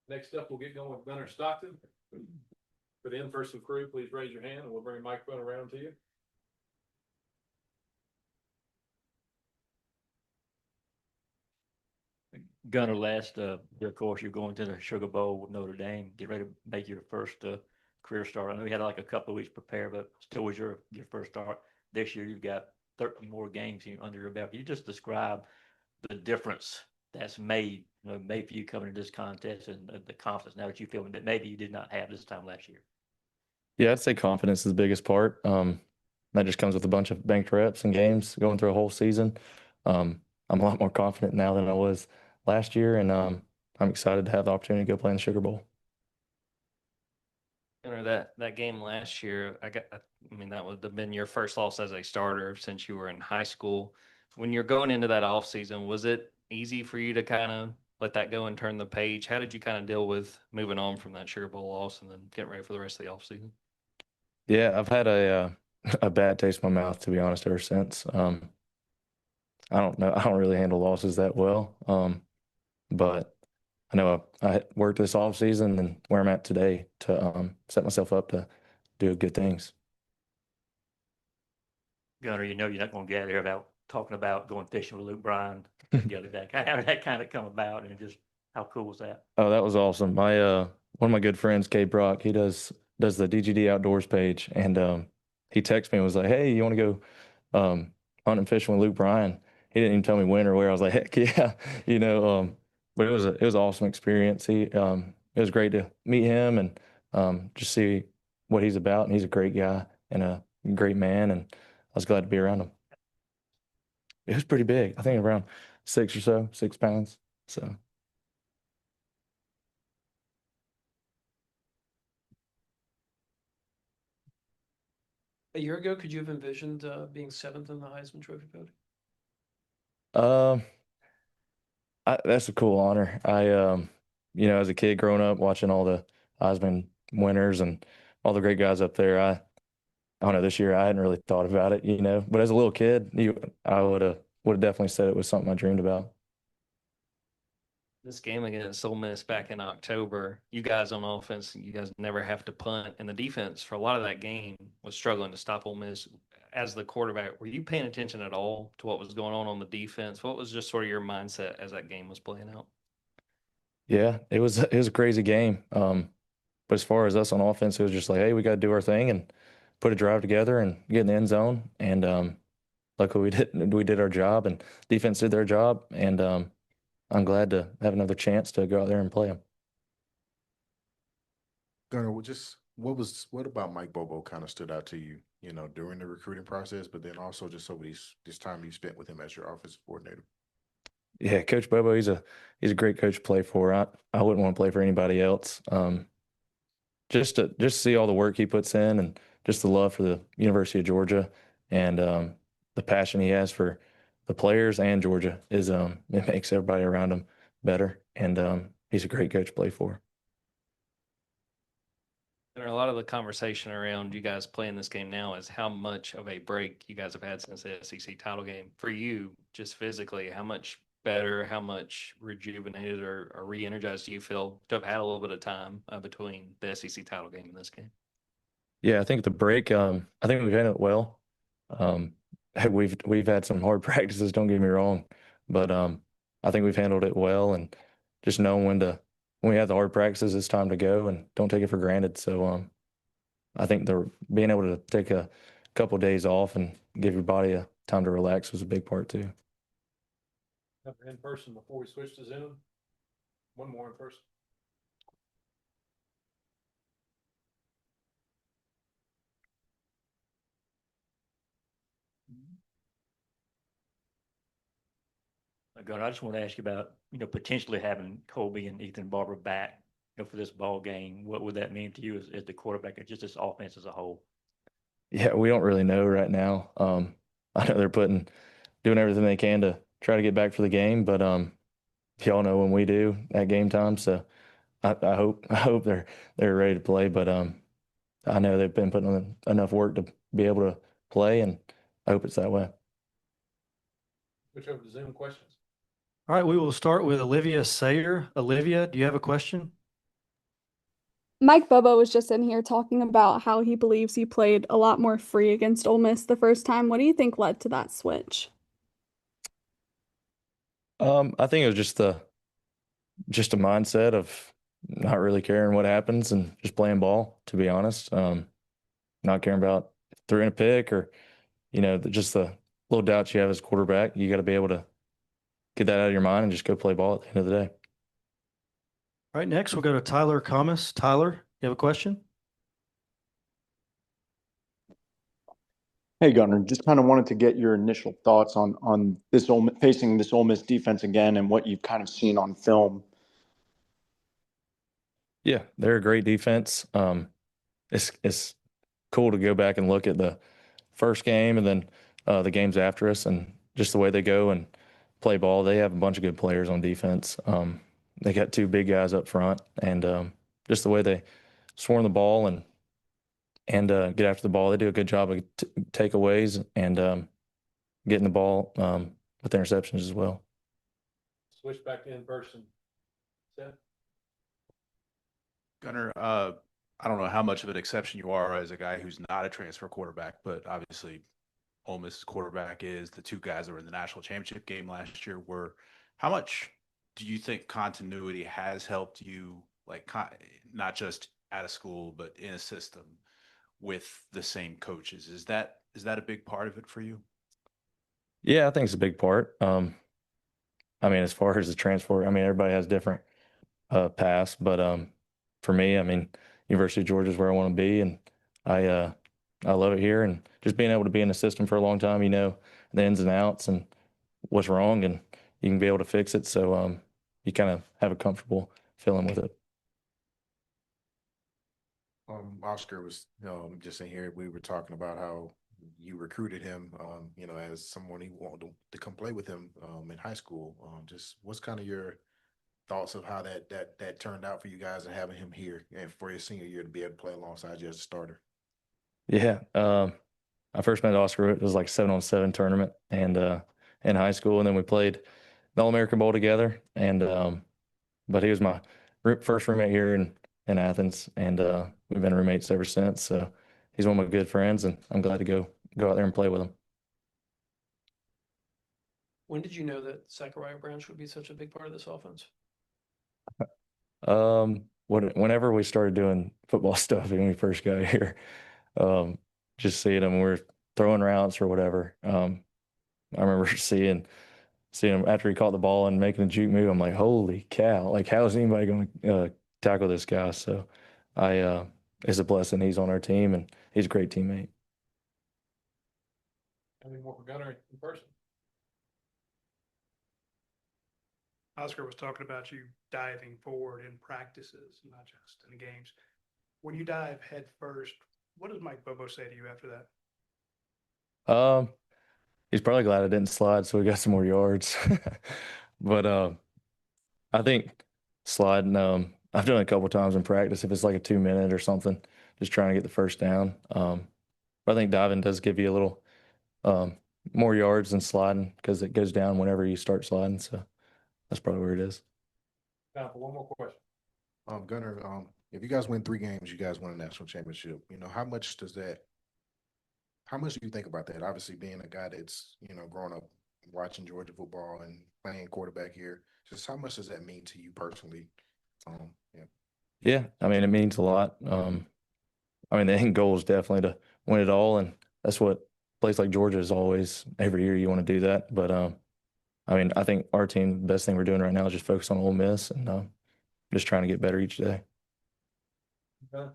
Next up, we'll get going with Gunnar Stockton. For the in-person crew, please raise your hand and we'll bring a microphone around to you. Gunnar, last of course, you're going to the Sugar Bowl with Notre Dame. Get ready to make your first career start. I know you had like a couple of weeks prepared, but still was your first start. This year, you've got 13 more games under your belt. Can you just describe the difference that's made for you coming to this contest and the confidence now that you feel that maybe you did not have this time last year? Yeah, I'd say confidence is the biggest part. That just comes with a bunch of banked reps and games going through a whole season. I'm a lot more confident now than I was last year, and I'm excited to have the opportunity to go play in the Sugar Bowl. That game last year, I mean, that would have been your first loss as a starter since you were in high school. When you're going into that off season, was it easy for you to kind of let that go and turn the page? How did you kind of deal with moving on from that Sugar Bowl loss and then getting ready for the rest of the off season? Yeah, I've had a bad taste in my mouth, to be honest, ever since. I don't know. I don't really handle losses that well. But I know I worked this off season and where I'm at today to set myself up to do good things. Gunnar, you know you're not going to get out there about talking about going fishing with Luke Bryan the other day. How did that kind of come about, and just how cool was that? Oh, that was awesome. My one of my good friends, Kate Brock, he does the DGD Outdoors page, and he texted me and was like, "Hey, you want to go hunting and fishing with Luke Bryan?" He didn't even tell me when or where. I was like, "Heck yeah," you know. But it was an awesome experience. It was great to meet him and just see what he's about. And he's a great guy and a great man, and I was glad to be around him. It was pretty big. I think around 6 pounds. So. A year ago, could you have envisioned being seventh in the Heisman Trophy voting? That's a cool honor. As a kid growing up, watching all the Heisman winners and all the great guys up there, I don't know, this year I hadn't really thought about it, but as a little kid, I would have definitely said it was something I dreamed about. This game against Ole Miss back in October, you guys on offense, you guys never have to punt, and the defense for a lot of that game was struggling to stop Ole Miss. As the quarterback, were you paying attention at all to what was going on the defense? What was just sort of your mindset as that game was playing out? Yeah, it was a crazy game. But as far as us on offense, it was just like, hey, we got to do our thing and put a drive together and get in the end zone. And luckily we did our job, and defense did their job. And I'm glad to have another chance to go out there and play them. Gunnar, what about Mike Bobo kind of stood out to you, during the recruiting process, but then also just over this time you spent with him as your offensive coordinator? Yeah, Coach Bobo, he's a great coach to play for. I wouldn't want to play for anybody else. Just to see all the work he puts in, and just the love for the University of Georgia, and the passion he has for the players and Georgia is it makes everybody around him better. And he's a great coach to play for. And a lot of the conversation around you guys playing this game now is how much of a break you guys have had since the SEC title game. For you, just physically, how much better, how much rejuvenated or re-energized do you feel to have had a little bit of time between the SEC title game and this game? Yeah, I think the break, I think we've handled it well. We've had some hard practices, don't get me wrong, but I think we've handled it well, and just knowing when we have the hard practices, it's time to go, and don't take it for granted. So I think being able to take a couple of days off and give your body a time to relax was a big part too. In person before we switch to Zoom. One more in person. Gunnar, I just want to ask you about, potentially having Colby and Ethan Barber back, for this ball game. What would that mean to you as the quarterback, and just this offense as a whole? Yeah, we don't really know right now. I know they're doing everything they can to try to get back for the game, but y'all know when we do at game time. So I hope they're ready to play. But I know they've been putting in enough work to be able to play, and I hope it's that way. Switch over to Zoom questions. All right, we will start with Olivia Sayer. Olivia, do you have a question? Mike Bobo was just in here talking about how he believes he played a lot more free against Ole Miss the first time. What do you think led to that switch? I think it was just a mindset of not really caring what happens and just playing ball, to be honest. Not caring about throwing a pick or, just the little doubts you have as a quarterback. You got to be able to get that out of your mind and just go play ball at the end of the day. All right, next we'll go to Tyler Comas. Tyler, you have a question? Hey, Gunnar, just kind of wanted to get your initial thoughts on facing this Ole Miss defense again and what you've kind of seen on film. Yeah, they're a great defense. It's cool to go back and look at the first game and then the games after us, and just the way they go and play ball. They have a bunch of good players on defense. They got two big guys up front, and just the way they swarm the ball and get after the ball. They do a good job of takeaways and getting the ball with interceptions as well. Switch back to in person. Seth? Gunnar, I don't know how much of an exception you are as a guy who's not a transfer quarterback, but obviously Ole Miss's quarterback is. The two guys that were in the national championship game last year were. How much do you think continuity has helped you, like not just at a school, but in a system with the same coaches? Is that a big part of it for you? Yeah, I think it's a big part. I mean, as far as the transfer, I mean, everybody has different paths, but for me, I mean, University of Georgia is where I want to be, and I I love it here, and just being able to be in the system for a long time, you know, the ins and outs and what's wrong, and you can be able to fix it. So you kind of have a comfortable feeling with it. Oscar was just in here. We were talking about how you recruited him, as someone he wanted to come play with him in high school. Just what's kind of your thoughts of how that turned out for you guys and having him here and for your senior year to be able to play alongside you as a starter? Yeah, I first met Oscar. It was like 7-on-7 tournament, and in high school, and then we played the All American Bowl together. And but he was my first roommate here in Athens, and we've been roommates ever since. So he's one of my good friends, and I'm glad to go out there and play with him. When did you know that Zachariah Branch would be such a big part of this offense? Whenever we started doing football stuff when we first got here, just seeing him, we were throwing routes or whatever. I remember seeing him after he caught the ball and making a juke move. I'm like, holy cow! Like, how is anybody going to tackle this guy? So, it's a blessing he's on our team, and he's a great teammate. Any more for Gunnar in person? Oscar was talking about you diving forward in practices, not just in games. When you dive head first, what does Mike Bobo say to you after that? He's probably glad I didn't slide, so we got some more yards. But I think sliding, I've done it a couple times in practice if it's like a 2 minute or something, just trying to get the first down. But I think diving does give you a little more yards than sliding because it goes down whenever you start sliding. So that's probably where it is. Time for one more question. Gunnar, if you guys win 3 games, you guys win a national championship. How much do you think about that? Obviously, being a guy that's, growing up watching Georgia football and playing quarterback here, just how much does that mean to you personally? Yeah. Yeah, I mean, it means a lot. I mean, the end goal is definitely to win it all, and that's what a place like Georgia is always. Every year you want to do that, but I mean, I think our team, the best thing we're doing right now is just focus on Ole Miss and just trying to get better each day. Good.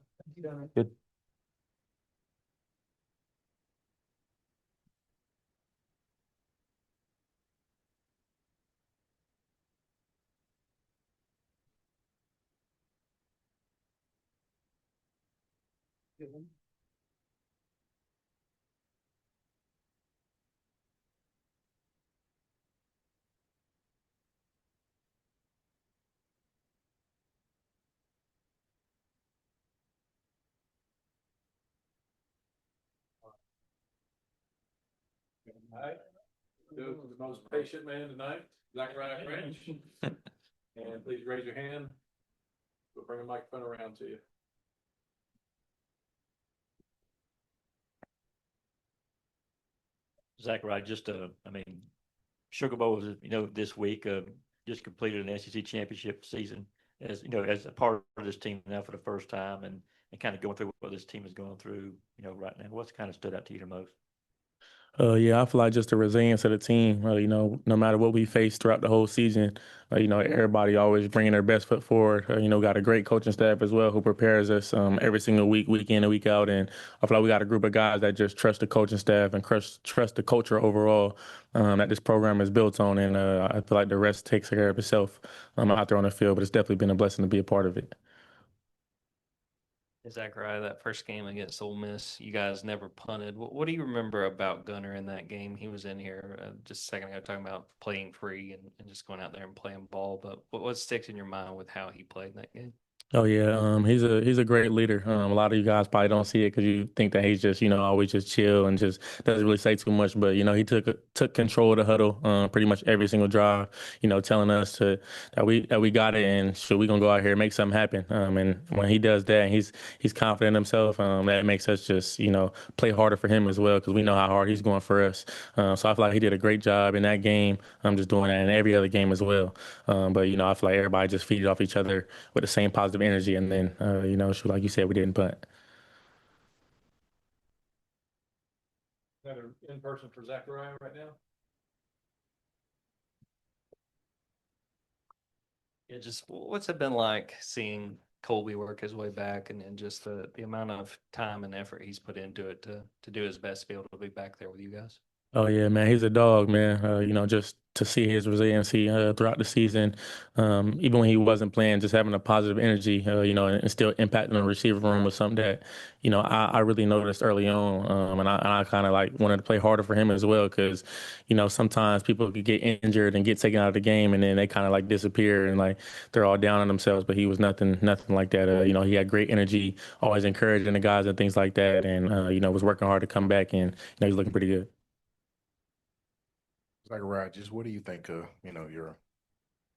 All right. The most patient man tonight, Zachariah Branch. And please raise your hand. We'll bring a microphone around to you. Zachariah, just I mean, Sugar Bowl was this week just completed an SEC championship season as as a part of this team now for the first time, and kind of going through what this team is going through right now. What's kind of stood out to you the most? Yeah, I feel like just the resilience of the team. No matter what we face throughout the whole season, everybody always bringing their best foot forward. Got a great coaching staff as well who prepares us every single week, week in and week out. And I feel like we got a group of guys that just trust the coaching staff and trust the culture overall that this program is built on. And I feel like the rest takes care of itself out there on the field. But it's definitely been a blessing to be a part of it. Zachariah, that first game against Ole Miss, you guys never punted. What do you remember about Gunnar in that game? He was in here just a second ago talking about playing free and just going out there and playing ball. But what sticks in your mind with how he played in that game? Oh yeah, he's a great leader. A lot of you guys probably don't see it because you think that he's just always just chill and just doesn't really say too much. But he took control of the huddle pretty much every single drive. Telling us that we got it and sure we gonna go out here and make something happen. And when he does that, and he's confident in himself. That makes us just play harder for him as well because we know how hard he's going for us. So I feel like he did a great job in that game. I'm just doing that in every other game as well. But I feel like everybody just feeded off each other with the same positive energy. And then, like you said, we didn't punt. Another in person for Zachariah right now. Yeah, just what's it been like seeing Colby work his way back and just the amount of time and effort he's put into it to do his best to be able to be back there with you guys? Oh yeah, man, he's a dog, man. Just to see his resiliency throughout the season, even when he wasn't playing, just having a positive energy, and still impacting the receiver room was something that, I really noticed early on, and I kind of like wanted to play harder for him as well, because, sometimes people could get injured and get taken out of the game, and then they kind of like disappear and like they're all down on themselves. But he was nothing like that. He had great energy, always encouraging the guys and things like that, and was working hard to come back, and he's looking pretty good. Zachariah, just what do you think of, your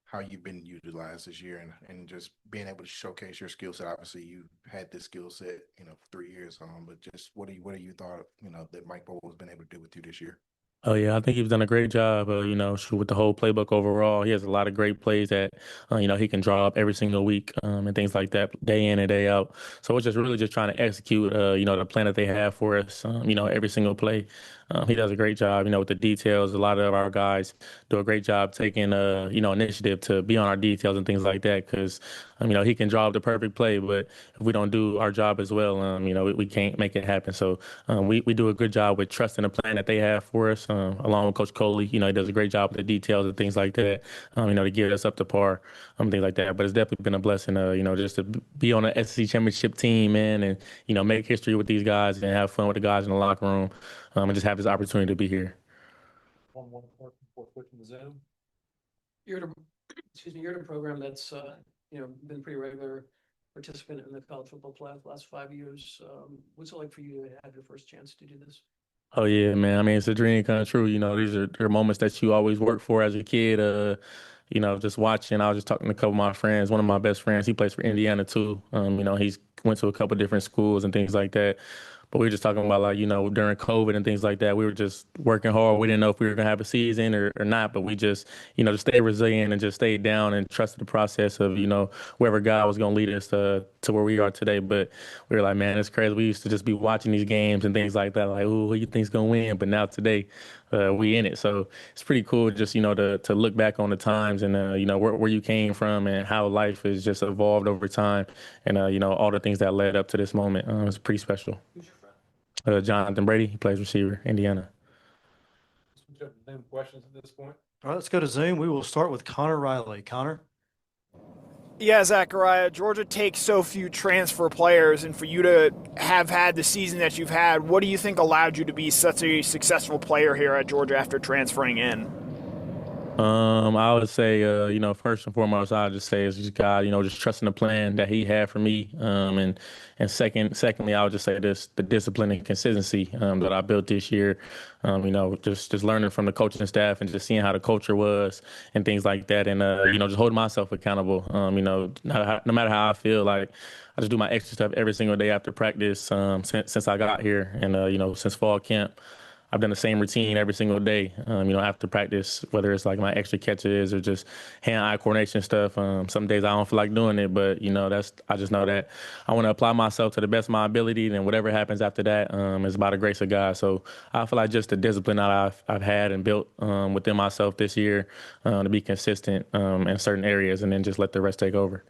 how you've been utilized this year and just being able to showcase your skill set? Obviously, you had this skill set, for 3 years, but just what do you thought, that Mike Bobo has been able to do with you this year? Oh yeah, I think he's done a great job. With the whole playbook overall, he has a lot of great plays that, he can draw up every single week, and things like that, day in and day out. So it's just really just trying to execute, the plan that they have for us, every single play. He does a great job, with the details. A lot of our guys do a great job taking, initiative to be on our details and things like that. Because, he can draw up the perfect play, but if we don't do our job as well, we can't make it happen. So we do a good job with trusting the plan that they have for us, along with Coach Coley. He does a great job with the details and things like that, to get us up to par, things like that. But it's definitely been a blessing, just to be on the SEC championship team, man, and, make history with these guys and have fun with the guys in the locker room, and just have this opportunity to be here. One before switching to Zoom. You're in a program that's been pretty regular participant in the college football playoff the last 5 years. What's it like for you to have your first chance to do this? Oh yeah, man. I mean, it's a dream come true. These are moments that you always work for as a kid. Just watching. I was just talking to a couple of my friends. One of my best friends, he plays for Indiana too. He's went to a couple different schools and things like that. But we were just talking about like, during COVID and things like that, we were just working hard. We didn't know if we were gonna have a season or not, but we just, just stayed resilient and just stayed down and trusted the process of, wherever God was gonna lead us to where we are today. But we were like, man, it's crazy. We used to just be watching these games and things like that, like, who you think's gonna win? But now today, we in it. So it's pretty cool just, to look back on the times and, where you came from and how life has just evolved over time and, all the things that led up to this moment. It's pretty special. Jonathan Brady, he plays receiver, Indiana. Switch up to Zoom questions at this point. All right, let's go to Zoom. We will start with Connor Riley. Connor? Yeah, Zachariah, Georgia takes so few transfer players, and for you to have had the season that you've had, what do you think allowed you to be such a successful player here at Georgia after transferring in? I would say, first and foremost, I'd just say it's just God, just trusting the plan that He had for me. And secondly, I would just say the discipline and consistency that I built this year. Just learning from the coaching staff and just seeing how the culture was and things like that, and just holding myself accountable. No matter how I feel, like I just do my extra stuff every single day after practice since I got here, and since fall camp. I've done the same routine every single day, after practice, whether it's like my extra catches or just hand-eye coordination stuff. Some days I don't feel like doing it, but, I just know that I want to apply myself to the best of my ability, and whatever happens after that is by the grace of God. So I feel like just the discipline that I've had and built within myself this year to be consistent in certain areas and then just let the rest take over.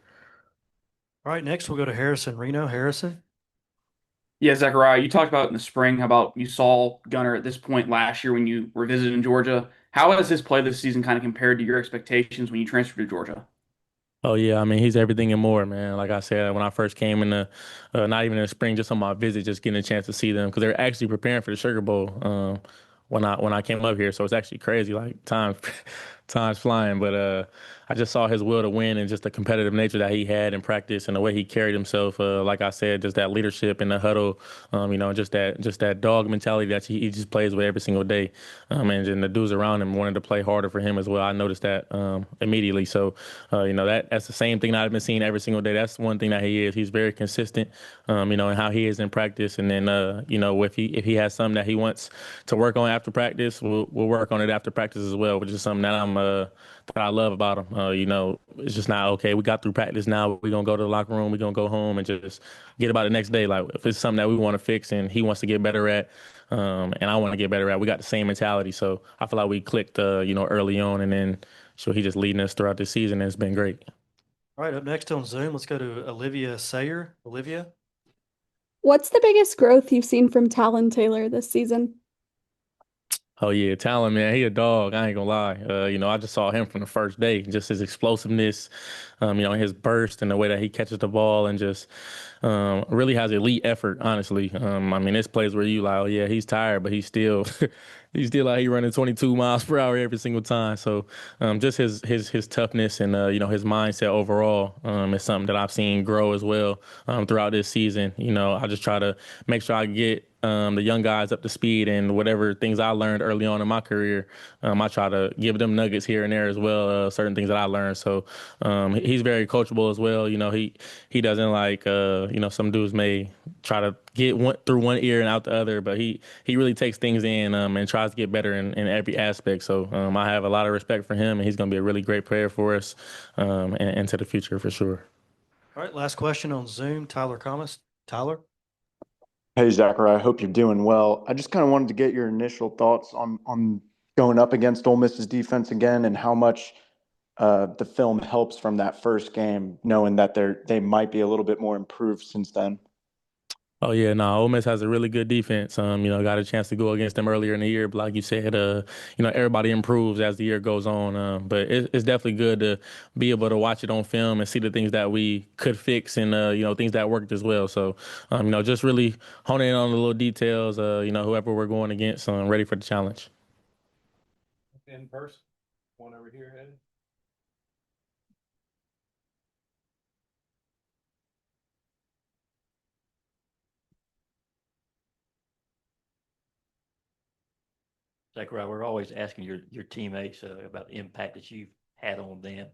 All right, next we'll go to Harrison Reno. Harrison? Yeah, Zachariah, you talked about in the spring how about you saw Gunnar at this point last year when you were visiting Georgia. How has his play this season kind of compared to your expectations when you transferred to Georgia? Oh yeah, I mean he's everything and more, man. Like I said, when I first came in not even in the spring, just on my visit, just getting a chance to see them because they're actually preparing for the Sugar Bowl when I came up here. So it's actually crazy. Like time Time's flying, but I just saw his will to win and just the competitive nature that he had in practice and the way he carried himself. Like I said, just that leadership in the huddle, just that dog mentality that he just plays with every single day. And the dudes around him wanted to play harder for him as well. I noticed that immediately. So, that's the same thing that I've been seeing every single day. That's one thing that he is. He's very consistent, in how he is in practice. And then, if he has something that he wants to work on after practice, we'll work on it after practice as well, which is something that that I love about him. It's just not okay. We got through practice. Now we're gonna go to the locker room. We're gonna go home and just get about the next day. Like if it's something that we want to fix and he wants to get better at, and I want to get better at, we got the same mentality. So I feel like we clicked, early on, and then so he just leading us throughout the season. And it's been great. All right, up next on Zoom, let's go to Olivia Sayer. Olivia. What's the biggest growth you've seen from Talon Taylor this season? Oh yeah, Talon, man, he a dog. I ain't gonna lie. I just saw him from the first day. Just his explosiveness, his burst and the way that he catches the ball and just really has elite effort, honestly. This plays where you like, oh yeah, he's tired, but he's still he's still out here running 22 miles per hour every single time. So just his toughness and his mindset overall is something that I've seen grow as well throughout this season. I just try to make sure I get the young guys up to speed and whatever things I learned early on in my career, I try to give them nuggets here and there as well, certain things that I learned. So he's very coachable as well. He doesn't like, some dudes may try to get through one ear and out the other, but he really takes things in and tries to get better in every aspect. So I have a lot of respect for him, and he's going to be a really great player for us and into the future for sure. All right, last question on Zoom, Tyler Thomas. Tyler? Hey, Zachariah, I hope you're doing well. I just kind of wanted to get your initial thoughts on going up against Ole Miss's defense again and how much the film helps from that first game, knowing that they might be a little bit more improved since then. Oh yeah, no, Ole Miss has a really good defense. Got a chance to go against them earlier in the year, but like you said, everybody improves as the year goes on. But it's definitely good to be able to watch it on film and see the things that we could fix and things that worked as well. So, just really honing in on the little details. Whoever we're going against, ready for the challenge. In person, one over here, Eddie. Zachariah, we're always asking your teammates about the impact that you've had on them.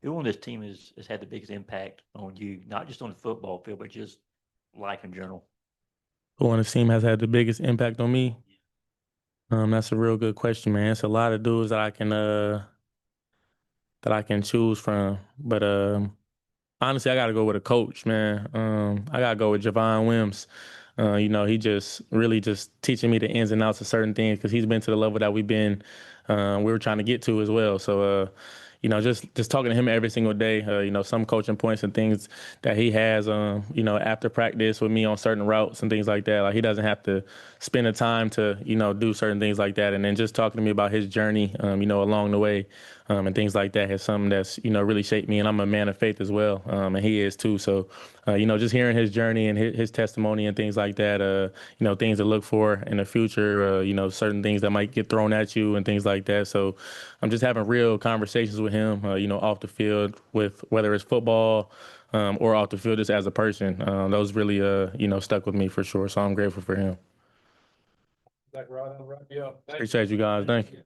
Who on this team has had the biggest impact on you, not just on the football field, but just life in general? Who on this team has had the biggest impact on me? That's a real good question, man. It's a lot of dudes that I can choose from, but honestly, I got to go with a coach, man. I got to go with Javon Wims. He just really just teaching me the ins and outs of certain things because he's been to the level that we were trying to get to as well. So, just talking to him every single day, some coaching points and things that he has, after practice with me on certain routes and things like that. Like he doesn't have to spend the time to, do certain things like that. And then just talking to me about his journey, along the way, and things like that is something that's, really shaped me. And I'm a man of faith as well. And he is too. So, just hearing his journey and his testimony and things like that, things to look for in the future, certain things that might get thrown at you and things like that. So I'm just having real conversations with him, off the field with whether it's football or off the field just as a person. Those really, stuck with me for sure. So I'm grateful for him. Zachariah, that'll wrap you up. Appreciate you guys. Thank you.